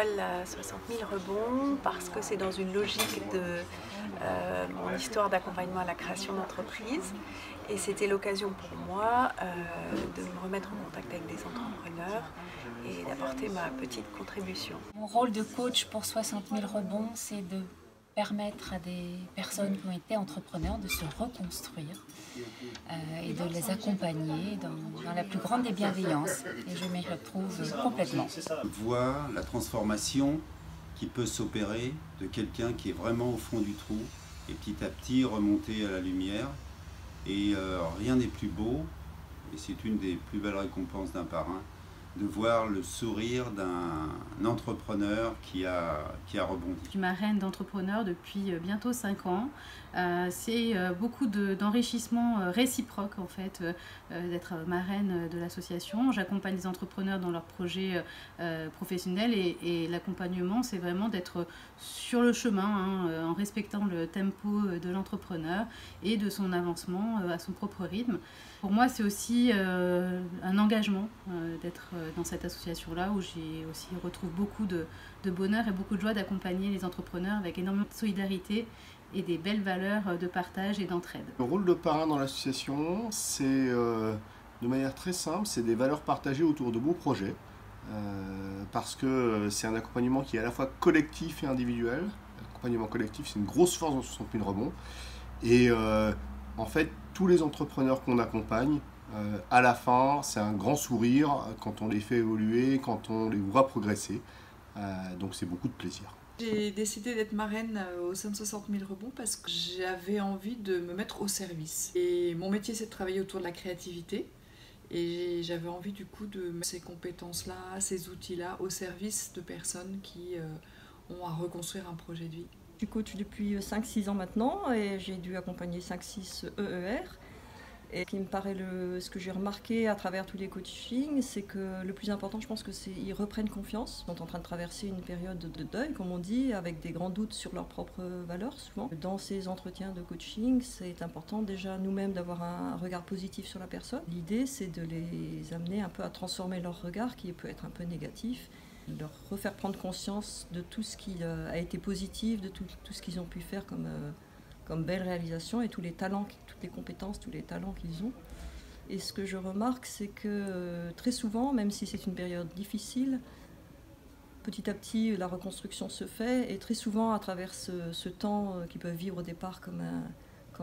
s'appelle 60 000 rebonds parce que c'est dans une logique de mon histoire d'accompagnement à la création d'entreprise. Et c'était l'occasion pour moi de me remettre en contact avec des entrepreneurs et d'apporter ma petite contribution. Mon rôle de coach pour 60 000 rebonds, c'est de permettre à des personnes qui ont été entrepreneurs de se reconstruire et de les accompagner dans la plus grande des bienveillances. Et je m'y retrouve complètement. Voir la transformation qui peut s'opérer de quelqu'un qui est vraiment au fond du trou et petit à petit remonter à la lumière. Et rien n'est plus beau, et c'est une des plus belles récompenses d'un parrain, de voir le sourire d'un entrepreneur qui a rebondi. Je suis marraine d'entrepreneurs depuis bientôt 5 ans. C'est beaucoup d'enrichissement réciproque en fait, d'être marraine de l'association. J'accompagne les entrepreneurs dans leurs projets professionnels et l'accompagnement, c'est vraiment d'être sur le chemin, en respectant le tempo de l'entrepreneur et de son avancement à son propre rythme. Pour moi, c'est aussi un engagement d'être dans cette association-là où j'ai aussi retrouve beaucoup de bonheur et beaucoup de joie d'accompagner les entrepreneurs avec énormément de solidarité et des belles valeurs de partage et d'entraide. Le rôle de parrain dans l'association, c'est de manière très simple, c'est des valeurs partagées autour de beaux projets parce que c'est un accompagnement qui est à la fois collectif et individuel. L'accompagnement collectif, c'est une grosse force dans 60 000 rebonds. Et en fait, tous les entrepreneurs qu'on accompagne, à la fin, c'est un grand sourire quand on les fait évoluer, quand on les voit progresser. Donc c'est beaucoup de plaisir. J'ai décidé d'être marraine au sein de 60 000 rebonds parce que j'avais envie de me mettre au service. Et mon métier, c'est de travailler autour de la créativité. Et j'avais envie du coup de mettre ces compétences-là, ces outils-là au service de personnes qui ont à reconstruire un projet de vie. Je suis coach depuis 5-6 ans maintenant et j'ai dû accompagner 5-6 EER. Et ce que j'ai remarqué à travers tous les coachings, c'est que le plus important, je pense que c'est qu'ils reprennent confiance. Ils sont en train de traverser une période de deuil, comme on dit, avec des grands doutes sur leurs propres valeurs, souvent. Dans ces entretiens de coaching, c'est important déjà nous-mêmes d'avoir un regard positif sur la personne. L'idée, c'est de les amener un peu à transformer leur regard, qui peut être un peu négatif, de leur refaire prendre conscience de tout ce qui a été positif, de tout ce qu'ils ont pu faire comme belle réalisation et tous les talents, toutes les compétences, tous les talents qu'ils ont. Et ce que je remarque, c'est que très souvent, même si c'est une période difficile, petit à petit, la reconstruction se fait et très souvent, à travers ce temps qu'ils peuvent vivre au départ comme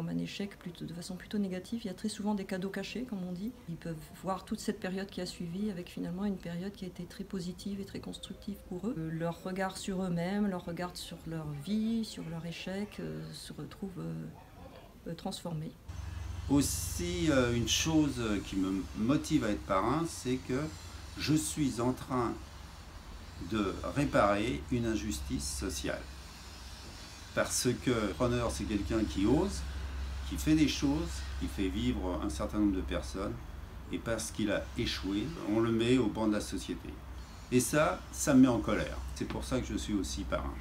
un échec de façon plutôt négative, il y a très souvent des cadeaux cachés, comme on dit. Ils peuvent voir toute cette période qui a suivi avec finalement une période qui a été très positive et très constructive pour eux. Leur regard sur eux-mêmes, leur regard sur leur vie, sur leur échec se retrouve transformé. Aussi, une chose qui me motive à être parrain, c'est que je suis en train de réparer une injustice sociale. Parce que l'entrepreneur, c'est quelqu'un qui ose, qui fait des choses, qui fait vivre un certain nombre de personnes, et parce qu'il a échoué, on le met au banc de la société. Et ça me met en colère. C'est pour ça que je suis aussi parrain.